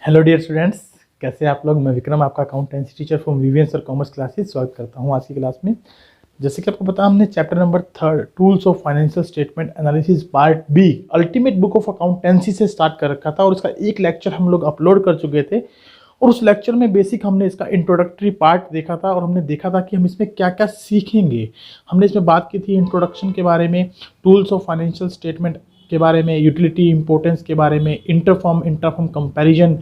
Hello dear students, कैसे हैं आप लोग। मैं विक्रम, आपका अकाउंटेंसी टीचर फ्रॉम वीवीएस और कॉमर्स क्लासेस। स्वागत करता हूं आज की क्लास में। जैसे कि आपको पता, हमने chapter number 3 tools of financial statement analysis part B ultimate book of accountancy से स्टार्ट कर रखा था और इसका एक लेक्चर हम लोग अपलोड कर चुके थे। और उस लेक्चर में बेसिक हमने इसका इंट्रोडक्टरी पार्ट देखा था और हमने देखा था कि हम इसमें क्या क्या सीखेंगे। हमने इसमें बात की थी इंट्रोडक्शन के बारे में, टूल्स ऑफ फाइनेंशियल स्टेटमेंट के बारे में, यूटिलिटी इंपॉर्टेंस के बारे में, interfirm comparison,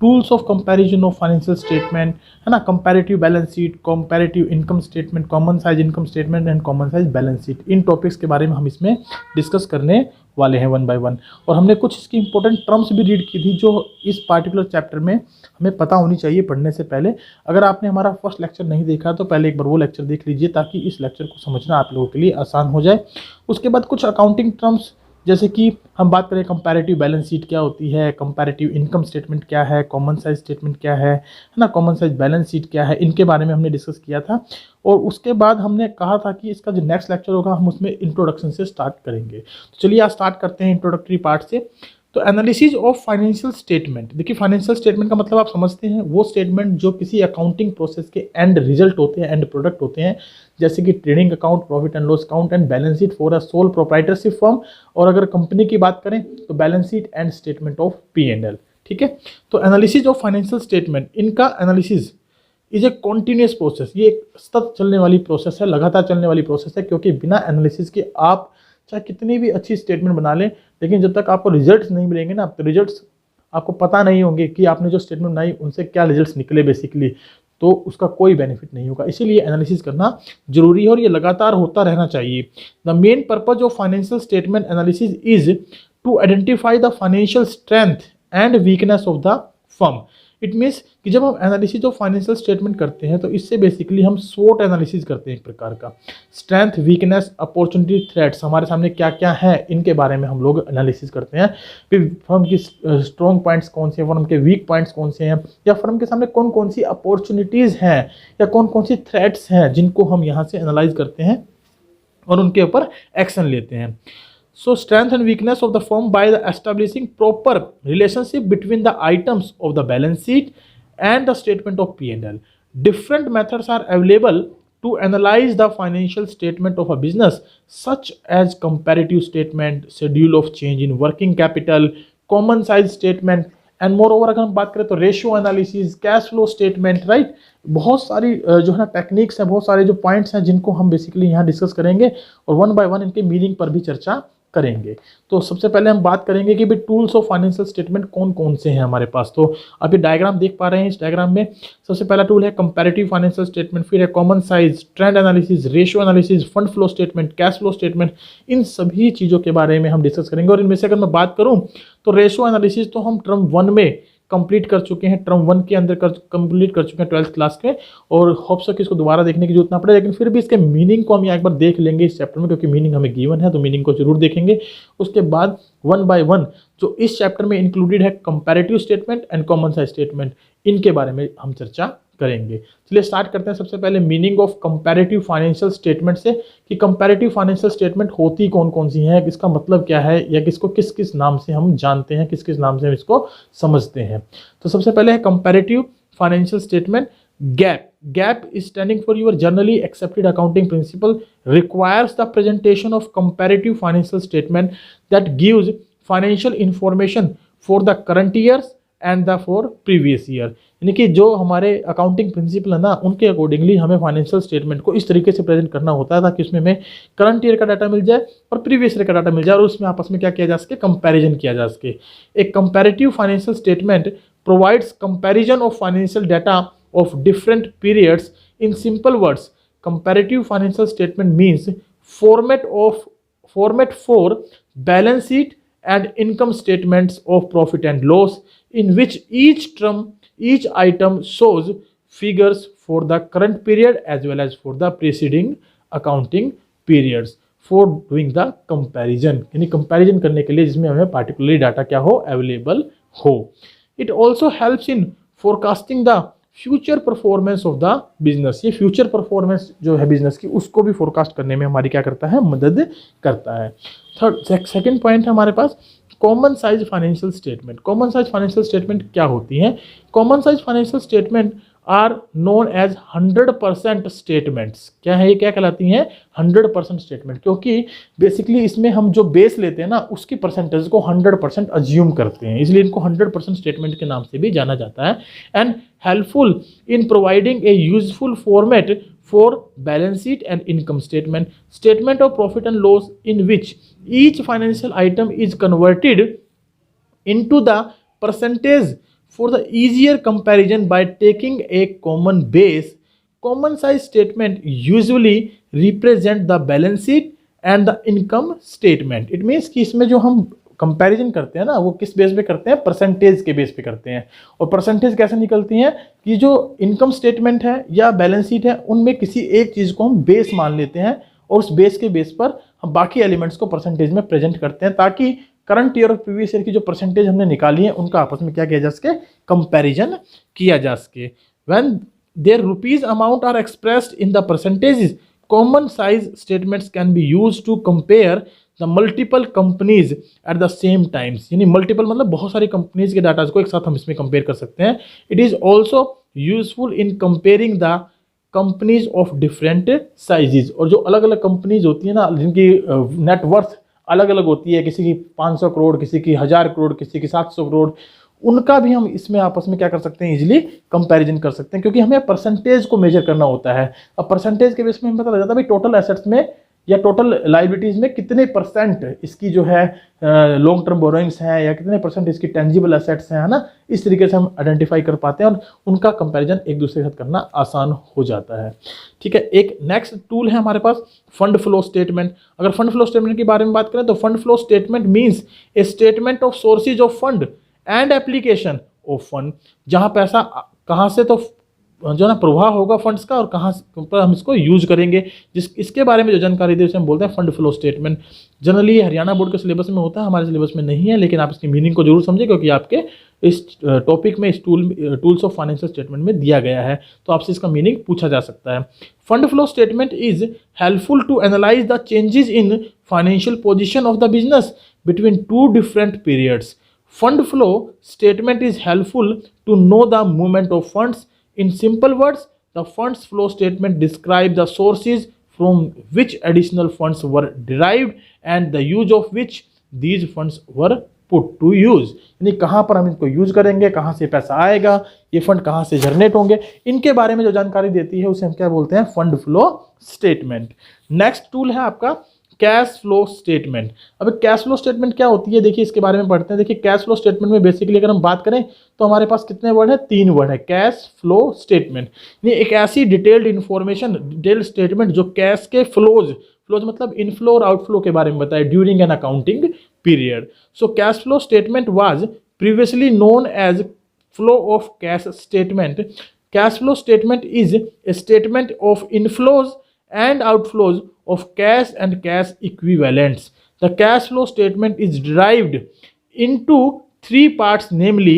tools of comparison of financial statement, है ना, comparative balance sheet, comparative income statement, common size income statement and common size balance sheet. इन टॉपिक्स के बारे में हम इसमें डिस्कस करने वाले हैं वन बाय वन। और हमने कुछ इसकी इंपॉर्टेंट टर्म्स भी रीड की थी जो इस पार्टिकुलर चैप्टर में हमें पता होनी चाहिए पढ़ने से पहले। अगर आपने हमारा फर्स्ट लेक्चर नहीं देखा तो पहले एक बार वो लेक्चर देख लीजिए ताकि इस लेक्चर को समझना आप लोगों के लिए आसान हो जाए। उसके बाद कुछ अकाउंटिंग टर्म्स, जैसे कि हम बात करें कंपैरेटिव बैलेंस शीट क्या होती है, कंपैरेटिव इनकम स्टेटमेंट क्या है, कॉमन साइज स्टेटमेंट क्या है ना, कॉमन साइज बैलेंस शीट क्या है, इनके बारे में हमने डिस्कस किया था। और उसके बाद हमने कहा था कि इसका जो नेक्स्ट लेक्चर होगा हम उसमें इंट्रोडक्शन से स्टार्ट करेंगे। तो चलिए आज स्टार्ट करते हैं इंट्रोडक्टरी पार्ट से। तो एनालिसिस ऑफ फाइनेंशियल स्टेटमेंट, देखिए फाइनेंशियल स्टेटमेंट का मतलब आप समझते हैं, वो स्टेटमेंट जो किसी अकाउंटिंग प्रोसेस के एंड रिजल्ट होते हैं, एंड प्रोडक्ट होते हैं, जैसे कि trading account, profit and loss account and balance sheet for a sole proprietorship firm. और अगर कंपनी की बात करें तो balance sheet and statement of P&L। ठीक है, तो एनालिसिस ऑफ फाइनेंशियल स्टेटमेंट, इनका analysis is a continuous process. ये एक सतत चलने वाली प्रोसेस है, लगातार चलने वाली प्रोसेस है, क्योंकि बिना एनालिसिस के आप चाहे कितनी भी अच्छी स्टेटमेंट बना लें, लेकिन जब तक आपको रिजल्ट्स नहीं मिलेंगे ना, तो रिजल्ट्स आपको पता नहीं होंगे कि आपने जो स्टेटमेंट बनाई उनसे क्या रिजल्ट्स निकले बेसिकली, तो उसका कोई बेनिफिट नहीं होगा। इसीलिए एनालिसिस करना जरूरी है और ये लगातार होता रहना चाहिए। The main purpose of financial statement analysis is to identify the financial strength and weakness of the firm. It means कि जब हम एनालिसिस ऑफ फाइनेंशियल स्टेटमेंट करते हैं तो इससे बेसिकली हम स्वोट एनालिसिस करते हैं, एक प्रकार का स्ट्रेंथ, वीकनेस, अपॉर्चुनिटी, थ्रेट्स, हमारे सामने क्या क्या है इनके बारे में हम लोग एनालिसिस करते हैं। फिर फर्म की स्ट्रॉन्ग पॉइंट्स कौन से हैं, फर्म के वीक पॉइंट्स कौन से हैं, या फर्म के सामने कौन कौन सी अपॉर्चुनिटीज़ हैं या कौन कौन सी थ्रेट्स हैं, जिनको हम यहाँ से एनालाइज करते हैं और उनके ऊपर एक्शन लेते हैं। So strength and weakness of the firm by the establishing proper relationship between the items of the balance sheet and the statement of P&L. Different methods are available to analyze the financial statement of a business, such as comparative statement, schedule of change in working capital, common size statement, and more over अगर हम बात करें तो ratio analysis, cash flow statement, right. बहुत सारी जो है ना टेक्निक्स हैं, बहुत सारे जो पॉइंट्स हैं जिनको हम बेसिकली यहाँ डिस्कस करेंगे और वन बाय वन इनके मीनिंग पर भी चर्चा करेंगे। तो सबसे पहले हम बात करेंगे कि भाई टूल्स ऑफ फाइनेंशियल स्टेटमेंट कौन कौन से हैं हमारे पास। तो आप ये डायग्राम देख पा रहे हैं, इस डायग्राम में सबसे पहला टूल है कंपैरेटिव फाइनेंशियल स्टेटमेंट, फिर है common size, trend analysis, ratio analysis, fund flow statement, cash flow statement. इन सभी चीज़ों के बारे में हम डिस्कस करेंगे। और इनमें से अगर मैं बात करूँ तो रेशियो एनालिसिस तो हम टर्म 1 में कंप्लीट कर चुके हैं, टर्म 1 के अंदर कंप्लीट कर चुके हैं 12th क्लास के, और होप सो कि इसको दोबारा देखने की जरूरत ना पड़े, लेकिन फिर भी इसके मीनिंग को हम यहाँ एक बार देख लेंगे इस चैप्टर में, क्योंकि मीनिंग हमें गिवन है तो मीनिंग को जरूर देखेंगे। उसके बाद वन बाय वन जो इस चैप्टर में इंक्लूडेड है comparative statement and common size statement, इनके बारे में हम चर्चा करेंगे। चलिए स्टार्ट करते हैं सबसे पहले meaning of comparative financial statement से, कि कंपैरेटिव फाइनेंशियल स्टेटमेंट होती कौन कौन सी है, इसका मतलब क्या है, या किसको किस किस नाम से हम जानते हैं, किस किस नाम से हम इसको समझते हैं। तो सबसे पहले है comparative financial statement. Gap is standing for your generally accepted accounting principle, requires the presentation of comparative financial statement that gives financial information for the current years and the for previous year। यानी कि जो हमारे accounting principle है ना, उनके accordingly हमें financial statement को इस तरीके से प्रेजेंट करना होता है ताकि उसमें हमें करंट ईयर का डाटा मिल जाए और प्रीवियस ईयर का डाटा मिल जाए, और उसमें आपस में क्या किया जा सके, कंपैरिजन किया जा सके। एक comparative financial statement provides comparison of financial data of different periods in simple words. Comparative financial statement means format for balance sheet and income statements of profit and loss, in which each item shows figures for the current period as well as for the preceding accounting periods for doing the comparison, यानी comparison करने के लिए जिसमें हमें particularly data क्या हो, available हो। It also helps in forecasting the future performance of the business. ये फ्यूचर परफॉर्मेंस जो है बिजनेस की, उसको भी फोरकास्ट करने में हमारी क्या करता है, मदद करता है। सेकंड पॉइंट है हमारे पास common size financial statement. Common size financial statement क्या होती हैं? Common size financial statement are known as 100% statements. क्या है ये, क्या कहलाती हैं? 100% स्टेटमेंट, क्योंकि बेसिकली इसमें हम जो बेस लेते हैं ना उसकी परसेंटेज को 100% अज्यूम करते हैं, इसलिए इनको 100% स्टेटमेंट के नाम से भी जाना जाता है। And helpful in providing A useful format for balance sheet and income statement, statement of profit and loss in which each financial item is converted into the percentage for the easier comparison by taking a common base. Common size statement usually represent the balance sheet and the income statement. It means कि इसमें जो हम comparison करते हैं ना वो किस base पे करते हैं? परसेंटेज के बेस पे करते हैं। और परसेंटेज कैसे निकलती हैं कि जो इनकम स्टेटमेंट है या बैलेंस शीट है उनमें किसी एक चीज़ को हम बेस मान लेते हैं और उस बेस के बेस पर हम बाकी एलिमेंट्स को परसेंटेज में प्रेजेंट करते हैं, ताकि करंट ईयर और प्रीवियस ईयर की जो परसेंटेज हमने निकाली है उनका आपस में क्या किया जा सके? कंपेरिजन किया जा सके। When there rupees amount are expressed in the percentages, common size statements can be used to compare the multiple companies at the same times. यानी मल्टीपल मतलब बहुत सारी कंपनीज के डाटा को एक साथ हम इसमें कंपेयर कर सकते हैं। It is also useful in comparing the companies of different sizes. और जो अलग अलग कंपनीज होती है ना जिनकी नेटवर्थ अलग अलग होती है, किसी की 500 करोड़, किसी की 1000 करोड़, किसी की 700 करोड़, उनका भी हम इसमें आपस में क्या कर सकते हैं? इजीली कंपैरिजन कर सकते हैं, क्योंकि हमें परसेंटेज को मेजर करना होता है। अब परसेंटेज के बेस में हमें पता लग जाता है भाई टोटल एसेट्स में या टोटल लाइबिलिटीज में कितने परसेंट इसकी जो है लॉन्ग टर्म बोरोइंग्स हैं या कितने परसेंट इसकी टेंजिबल एसेट्स हैं, है ना। इस तरीके से हम आइडेंटिफाई कर पाते हैं और उनका कंपैरिजन एक दूसरे के साथ करना आसान हो जाता है। ठीक है, एक नेक्स्ट टूल है हमारे पास फंड फ्लो स्टेटमेंट। अगर फंड फ्लो स्टेटमेंट के बारे में बात करें तो fund flow statement means A statement of sources of fund and application of fund, जहां पैसा कहां से तो जो ना प्रवाह होगा फंड्स का और कहाँ पर हम इसको यूज करेंगे, इसके बारे में जो जानकारी दे उसे हम बोलते हैं fund flow statement. Generally Haryana board के सिलेबस में होता है, हमारे सिलेबस में नहीं है, लेकिन आप इसकी मीनिंग को जरूर समझें क्योंकि आपके इस टॉपिक में इस टूल्स ऑफ फाइनेंशियल स्टेटमेंट में दिया गया है, तो आपसे इसका मीनिंग पूछा जा सकता है। Fund flow statement is helpful to analyse the changes in financial position of the business between two different periods. Fund flow statement is helpful to know the movement of funds. In simple words, the funds flow statement describes the sources from which additional funds were derived and the use of which these funds were put to use। यानी कहाँ पर हम इनको use करेंगे, कहाँ से पैसा आएगा, ये फंड कहाँ से जनरेट होंगे, इनके बारे में जो जानकारी देती है उसे हम क्या बोलते हैं? Fund flow statement. Next tool है आपका कैश फ्लो स्टेटमेंट। अब कैश फ्लो स्टेटमेंट क्या होती है, देखिए इसके बारे में पढ़ते हैं। देखिए कैश फ्लो स्टेटमेंट में बेसिकली अगर हम बात करें तो हमारे पास कितने वर्ड है? 3 वर्ड है। कैश फ्लो स्टेटमेंट ये एक ऐसी डिटेल्ड इंफॉर्मेशन, डिटेल्ड स्टेटमेंट जो कैश के फ्लोज मतलब इनफ्लो और आउटफ्लो के बारे में बताए during an accounting period. So cash flow statement was previously known as flow of cash statement. Cash flow statement is a statement of inflows and outflows of cash and cash equivalents. The cash flow statement is derived into 3 parts, namely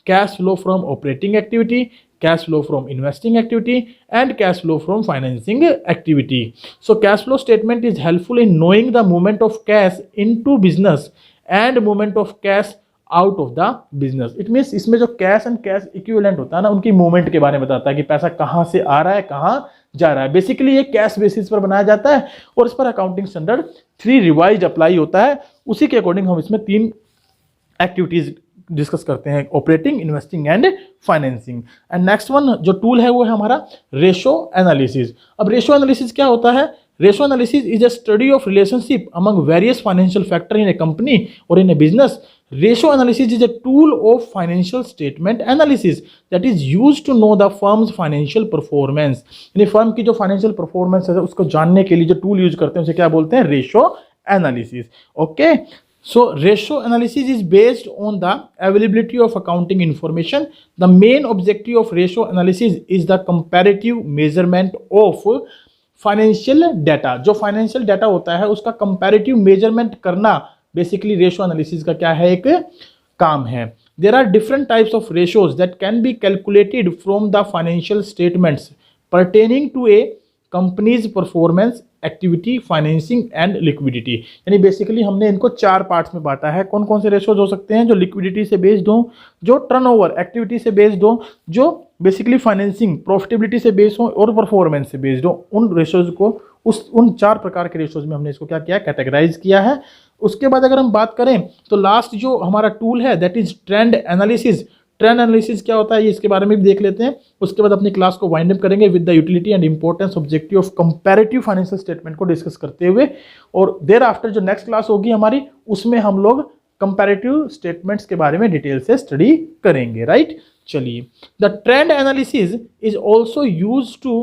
cash flow from operating activity, cash flow from investing activity, and cash flow from financing activity. So cash flow statement is helpful in knowing the movement of cash into business and movement of cash out of the business. It means इसमें जो cash and cash equivalent होता है ना उनकी movement के बारे में बताता है कि पैसा कहाँ से आ रहा है, कहाँ जा रहा है। बेसिकली ये कैश बेसिस पर बनाया जाता है और इस पर अकाउंटिंग स्टैंडर्ड 3 रिवाइज अप्लाई होता है। उसी के अकॉर्डिंग हम इसमें 3 एक्टिविटीज डिस्कस करते हैं, operating, investing and financing. And next one जो टूल है वो है हमारा रेशो एनालिसिस। अब रेशो एनालिसिस क्या होता है? Ratio analysis is a study of relationship among various financial factor in A company और इन ए business. Ratio analysis is a tool of financial statement analysis that is used to know the firm's financial performance। यानी firm की जो financial performance है उसको जानने के लिए जो टूल यूज करते हैं उसे क्या बोलते हैं? Ratio analysis. Okay, so ratio analysis is based on the availability of accounting information. The main objective of ratio analysis is the comparative measurement of financial data. जो फाइनेंशियल डाटा होता है उसका कंपैरेटिव मेजरमेंट करना basically ratio analysis का क्या है? एक काम है। There are different types of ratios that can be calculated from the financial statements pertaining to a company's performance, activity, financing and liquidity. यानी बेसिकली हमने इनको 4 पार्ट्स में बांटा है। कौन कौन से रेशोज हो सकते हैं? जो लिक्विडिटी से बेस्ड हो, जो टर्नओवर एक्टिविटी से बेस्ड हो, जो बेसिकली फाइनेंसिंग प्रॉफिटेबिलिटी से बेस्ड हो और परफॉर्मेंस से बेस्ड हो। उन रेशोज को उन 4 प्रकार के रेशोज में हमने इसको क्या किया, कैटेगराइज किया है। उसके बाद अगर हम बात करें तो लास्ट जो हमारा टूल है that is trend analysis. Trend analysis क्या होता है ये इसके बारे में भी देख लेते हैं। उसके बाद अपनी क्लास को वाइंड अप करेंगे with the utility and importance objective of comparative financial statement को डिस्कस करते हुए। और देयर आफ्टर जो नेक्स्ट क्लास होगी हमारी, उसमें हम लोग कंपैरेटिव स्टेटमेंट्स के बारे में डिटेल से स्टडी करेंगे, राइट। चलिए, the trend analysis is also use to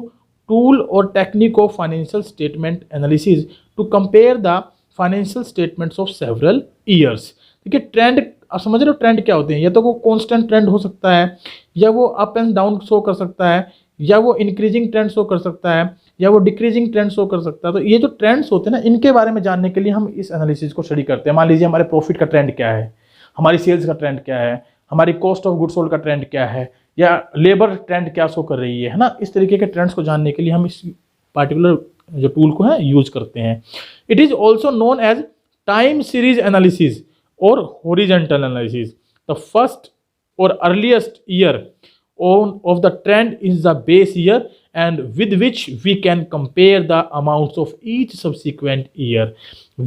tool और technique of financial statement analysis to compare the financial statements of several years. देखिए ट्रेंड, आप समझ रहे हो ट्रेंड क्या होते हैं? या तो वो कांस्टेंट ट्रेंड हो सकता है, या वो अप एंड डाउन शो कर सकता है, या वो इंक्रीजिंग ट्रेंड शो कर सकता है, या वो डिक्रीजिंग ट्रेंड शो कर सकता है। तो ये जो ट्रेंड्स होते हैं ना, इनके बारे में जानने के लिए हम इस एनालिसिस को स्टडी करते हैं। मान लीजिए हमारे प्रॉफिट का ट्रेंड क्या है, हमारी सेल्स का ट्रेंड क्या है, हमारी कॉस्ट ऑफ गुड्स सोल्ड का ट्रेंड क्या है, या लेबर ट्रेंड क्या शो कर रही है ना। इस तरीके के ट्रेंड्स को जानने के लिए हम इस पार्टिकुलर जो टूल को है यूज करते हैं। It is also known as time series analysis or horizontal analysis. The first or earliest year of the trend is the base year and with which we can compare the amounts of each subsequent year.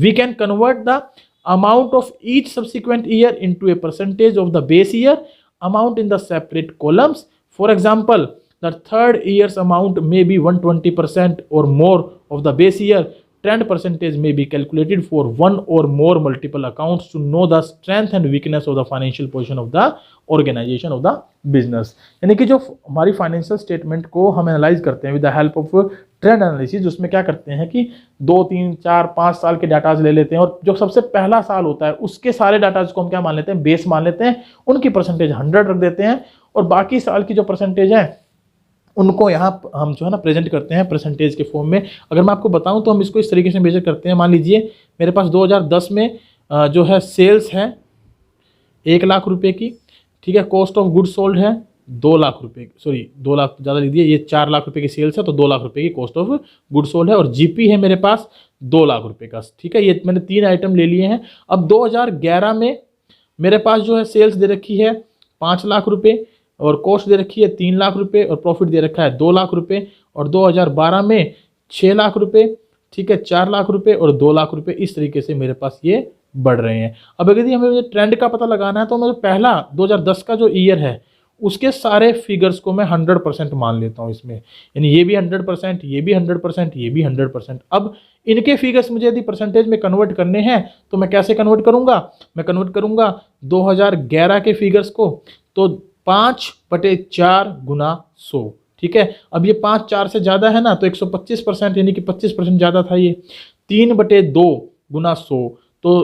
We can convert the amount of each subsequent year into a percentage of the base year amount in the separate columns. For example, the third year's amount may be 120% or more of the base year. Trend percentage may be calculated for one or more multiple accounts to know the strength and weakness of the financial position of the organization of the business. यानी कि जो हमारी financial statement को हम analyse करते हैं with the help of trend analysis, उसमें क्या करते हैं कि 2, 3, 4, 5 साल के डाटाज ले लेते हैं और जो सबसे पहला साल होता है उसके सारे डाटाज को हम क्या मान लेते हैं, बेस मान लेते हैं, उनकी परसेंटेज 100 रख देते हैं और बाकी साल की जो परसेंटेज है उनको यहाँ हम जो है ना प्रेजेंट करते हैं परसेंटेज के फॉर्म में। अगर मैं आपको बताऊं तो हम इसको इस तरीके से मेजर करते हैं। मान लीजिए मेरे पास 2010 में जो है सेल्स है 1 लाख रुपए की, ठीक है। कॉस्ट ऑफ गुड्स सोल्ड है 2 लाख रुपए, सॉरी 2 लाख ज़्यादा लिख दिए, ये 4 लाख रुपए की सेल्स है तो 2 लाख रुपए की कॉस्ट ऑफ गुड्स सोल्ड है और जीपी है मेरे पास 2 लाख रुपए का, ठीक है। ये मैंने 3 आइटम ले लिए हैं। अब 2011 में मेरे पास जो है सेल्स दे रखी है 5 लाख रुपए और कॉस्ट दे रखी है 3 लाख रुपए और प्रॉफिट दे रखा है 2 लाख रुपए और 2012 में 6 लाख रुपए, ठीक है, 4 लाख रुपए और 2 लाख रुपए, इस तरीके से मेरे पास ये बढ़ रहे हैं। अब अगर हमें ट्रेंड का पता लगाना है तो मैं पहला 2010 का जो ईयर है उसके सारे फिगर्स को मैं 100% मान लेता हूँ इसमें, यानी ये भी 100%, ये भी 100%, ये भी 100%। अब इनके फिगर्स मुझे यदि परसेंटेज में कन्वर्ट करने हैं तो मैं कैसे कन्वर्ट करूँगा, मैं कन्वर्ट करूँगा 2011 के फिगर्स को तो 5/4 गुना 100, ठीक है। अब ये 5 4 से ज़्यादा है ना तो 125%, यानी कि 25% ज़्यादा था ये। 3/2 गुना 100 तो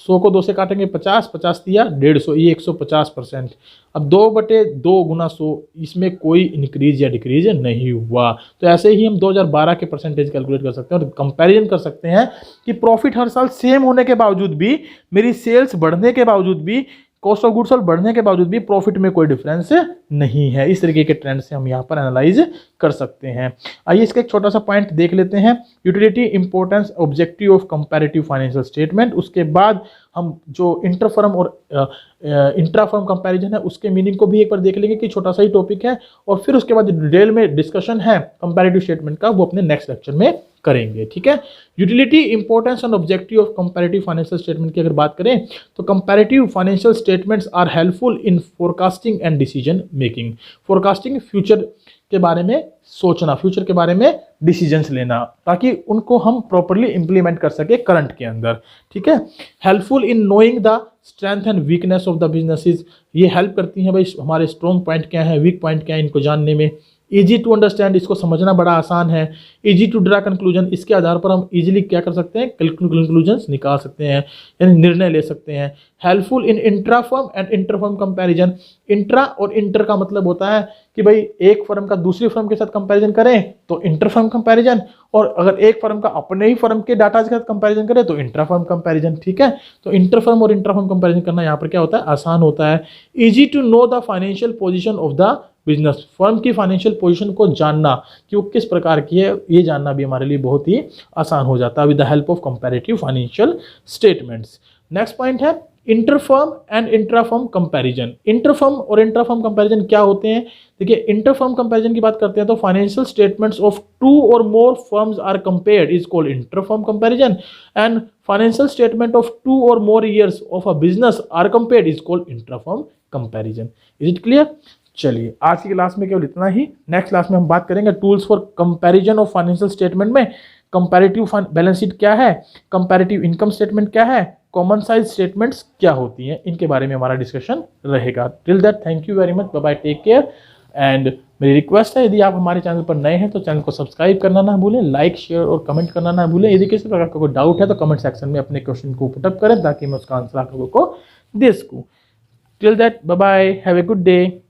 100 को 2 से काटेंगे 50, 50 दिया 150, ये 150%। अब 2/2 गुना 100, इसमें कोई इंक्रीज या डिक्रीज नहीं हुआ। तो ऐसे ही हम 2012 के परसेंटेज कैलकुलेट कर सकते हैं और कंपैरिजन कर सकते हैं कि प्रॉफिट हर साल सेम होने के बावजूद भी, मेरी सेल्स बढ़ने के बावजूद भी, कॉस्ट ऑफ गुड्स सोल्ड बढ़ने के बावजूद भी प्रॉफिट में कोई डिफरेंस नहीं है। इस तरीके के ट्रेंड से हम यहाँ पर एनालाइज कर सकते हैं। आइए इसका एक छोटा सा पॉइंट देख लेते हैं, utility, importance, objective of comparative financial statement. उसके बाद हम जो इंटरफर्म और इंट्राफर्म कंपैरिजन है उसके मीनिंग को भी एक बार देख लेंगे कि छोटा सा ही टॉपिक है, और फिर उसके बाद डिटेल में डिस्कशन है कंपैरेटिव स्टेटमेंट का, वो अपने नेक्स्ट लेक्चर में करेंगे, ठीक है। Utility, importance and objective of comparative financial statement की अगर बात करें तो comparative financial statements are helpful in forecasting and decision making. Forecasting, future के बारे में सोचना, फ्यूचर के बारे में डिसीजंस लेना, ताकि उनको हम प्रॉपरली इंप्लीमेंट कर सके करंट के अंदर, ठीक है। Helpful in knowing the strength and weakness of the businesses, ये हेल्प करती हैं भाई हमारे स्ट्रॉन्ग पॉइंट क्या है, वीक पॉइंट क्या है, इनको जानने में। इजी टू अंडरस्टैंड, इसको समझना बड़ा आसान है। इजी टू ड्रा कंक्लूजन, इसके आधार पर हम इजीली क्या कर सकते हैं, कंक्लूजन्स निकाल सकते हैं, यानी निर्णय ले सकते हैं। Helpful in intra firm and inter firm comparison, intra और इंटर का मतलब होता है कि भाई एक फर्म का दूसरी फर्म के साथ कंपैरिजन करें तो इंटर फर्म कंपैरिजन, और अगर एक फर्म का अपने ही फर्म के डाटा के साथ कंपैरिजन करें तो इंट्रा फर्म कंपैरिजन, ठीक है। तो इंटर फर्म और इंट्रा फर्म कंपैरिजन करना यहाँ पर क्या होता है, आसान होता है। Easy to know the financial position of the business. Firm की फाइनेंशियल पोजीशन को जानना कि वो किस प्रकार की है, ये जानना भी हमारे लिए बहुत ही आसान हो जाता है with the help of comparative financial statements. Next point है interfirm and intrafirm comparison. Interfirm और इंट्राफर्म कंपैरिजन क्या होते हैं? देखिए, इंटरफर्म कंपैरिजन की बात करते हैं तो फाइनेंशियल स्टेटमेंट्स ऑफ टू और more firms are compared is called interfirm comparison, and financial statement of two और more years of a business are compared is called intrafirm comparison. Is it clear? चलिए, आज की class में केवल इतना ही। Next class में हम बात करेंगे tools for comparison of financial statement में कंपैरेटिव बैलेंस शीट क्या है, कंपैरेटिव इनकम स्टेटमेंट क्या है, कॉमन साइज स्टेटमेंट्स क्या होती हैं, इनके बारे में हमारा डिस्कशन रहेगा। Till that, thank you very much, bye bye, take care. And मेरी रिक्वेस्ट है, यदि आप हमारे चैनल पर नए हैं तो चैनल को सब्सक्राइब करना ना भूलें, लाइक शेयर और कमेंट करना ना भूलें। यदि किसी प्रकार का कोई डाउट है तो कमेंट सेक्शन में अपने क्वेश्चन को पुटअप करें ताकि मैं उसका आंसर आप लोगों को दे सकूँ। Till that, bye bye, have a good day.